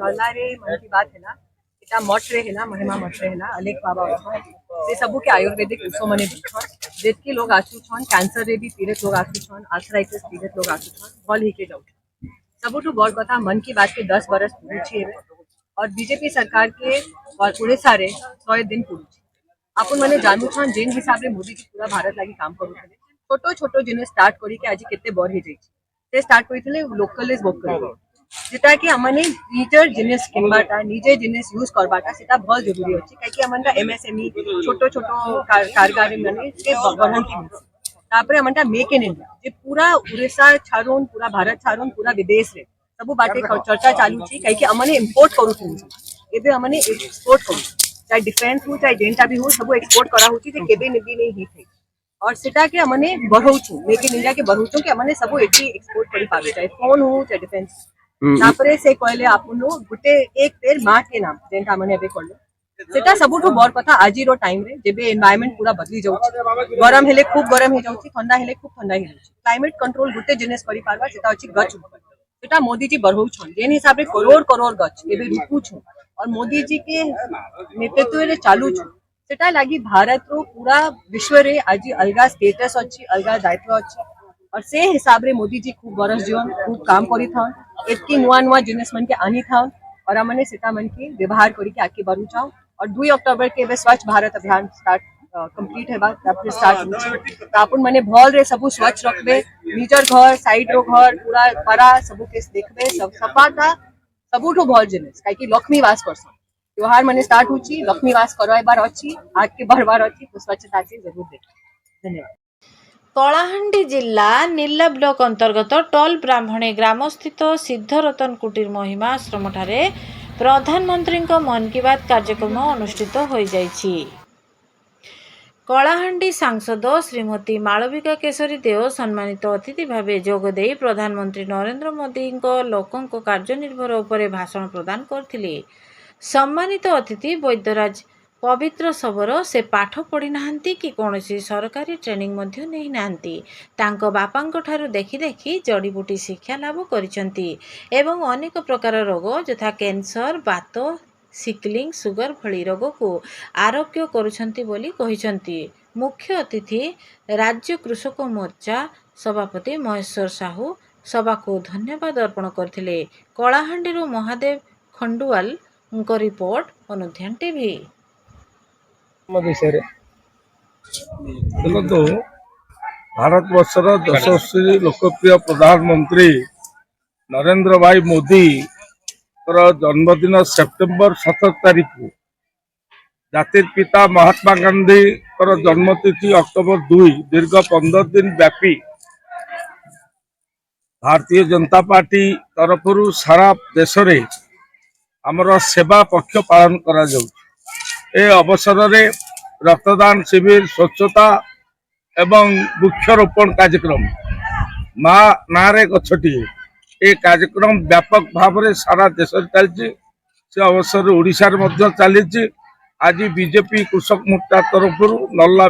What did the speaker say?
रे मन की बात है ना इटा मठ रे है ना महिमा मठ रे है ना अलेख बाबा से सबू के आयुर्वेदिक उस मने जेतकी लोग आसु छन कैंसर रे भी पीड़ित लोग आसु छन आर्थराइटिस पीड़ित लोग आसु छन भल ही के जाउ सबुठु बड़ कथा मन की बात के 10 बरस पूरी छी और बीजेपी सरकार के और उड़ीसा रे 100 दिन पूरी छी आपन माने जानू छन जेन हिसाब रे मोदी जी पूरा भारत लागि काम करू छले छोटो छोटो जिने स्टार्ट करी के आज केते बड़ हे जाई से स्टार्ट करितले लोकल इज वोकल जेटा कि हमने निजर जिनिस किनबाटा निजे जिनिस यूज करबाटा सेटा बहुत जरूरी होची काहे हमनका एमएसएमई छोटो छोटो कारगार माने से बढ़ंती तापरे हमनका मेक इन इंडिया जे पूरा उड़ीसा छारोन पूरा भारत छारोन पूरा विदेश रे सब बाटे चर्चा चालू छी काहे हमने इंपोर्ट करू छी एबे हमने एक्सपोर्ट करू चाहे डिफेंस हो चाहे जेंटा भी हो सब एक्सपोर्ट करा होची जे केबे निबी नहीं ही थे और सेटा के हमने बढ़ौछु मेक इन इंडिया के बढ़ौछु के हमने सब एठी एक्सपोर्ट करी पावे चाहे फोन हो चाहे डिफेंस तापरे से कहले आपन गुटे एक पेड़ माँ के नाम जेनटा हमने एबे करलो सेटा सबुठु बड़ कथा आजिरो टाइम रे जेबे एनवायरनमेंट पूरा बदली जाउछि गरम हेले खूब गरम हे जाउछि ठंडा हेले खूब ठंडा हे जाउछि क्लाइमेट कंट्रोल गुटे जिनिस करि पारबा सेटा अछि गछ सेटा मोदी जी बढ़ौ छन जेन हिसाब रे करोड़ करोड़ गछ एबे रुपु छु और मोदी जी के नेतृत्व रे चालू छु सेटा लागि भारत रो पूरा विश्व रे आज अलगा स्टेटस अछि अलगा दायित्व अछि और से हिसाब रे मोदी जी खूब बरस जीवन खूब काम करी था एतकी नुआ नुआ जिनिस मन के आनी था और हमने सेटा मन के व्यवहार करी के आगे बढ़ू चाहो और 2 अक्टूबर के स्वच्छ भारत अभियान स्टार्ट कंप्लीट है बात तापर स्टार्ट तापुन माने भल रे सब स्वच्छ रखबे निजर घर साइड रो घर पूरा परा सब के देखबे सब सफाता सबुठो भल जिनिस काहे कि लक्ष्मी वास करसन त्योहार माने स्टार्ट होची लक्ष्मी वास करवाय बार अछि आगे बढ़वार अछि तो स्वच्छता के जरूर देख धन्यवाद। कलाहांडी जिला निल्ला ब्लॉक अंतर्गत टोल ब्राह्मणे ग्राम स्थित सिद्धरतन कुटीर महिमा आश्रम ठारे प्रधानमंत्री मन की बात कार्यक्रम अनुष्ठित हो जाइछि। कलाहांडी सांसद श्रीमती मालविका केशरी देव सम्मानित अतिथि भावे जोगदे प्रधानमंत्री नरेंद्र मोदी लोकों कार्यनिर्भर उपरे भाषण प्रदान करथिले। सम्मानित अतिथि वैद्यराज पवित्र सबरो से पाठ पढ़ी नाहंती कि कौनसी सरकारी ट्रेनिंग मध्य नहीं नाहंती तांको बापांको ठारू देखि देखि जड़ीबूटी शिक्षा लाभ करिसंती एवं अनेक प्रकार रोग यथा कैंसर बात सिकलिंग सुगर भली रोग को आरोग्य करुछंती बोली कहिसंती। मुख्य अतिथि राज्य कृषक मोर्चा सभापति महेश्वर साहू सभा को धन्यवाद अर्पण करथिले। कलाहांडीरू महादेव खंडुआल रिपोर्ट अनुध्यान टीवी। देखो भारत वर्षर यशस्वी लोकप्रिय प्रधानमंत्री नरेंद्र भाई मोदी जन्मदिन सेप्टेम्बर 17 तारीख को जातिर पिता महात्मा गांधी जन्मतिथि अक्टोबर 2 दीर्घ 15 दिन व्यापी भारतीय जनता पार्टी तरफ सारा देश रे आमर सेवा पक्ष पालन करा जाउछि। ए अवसर रे रक्तदान शिविर स्वच्छता एवं वृक्षरोपण कार्यक्रम माँ नारे गछटी ए कार्यक्रम व्यापक भाव में सारा देश चलती से अवसर ओडिशा रे मध्य चली आज बीजेपी कृषक मोर्चा तरफ नल्ला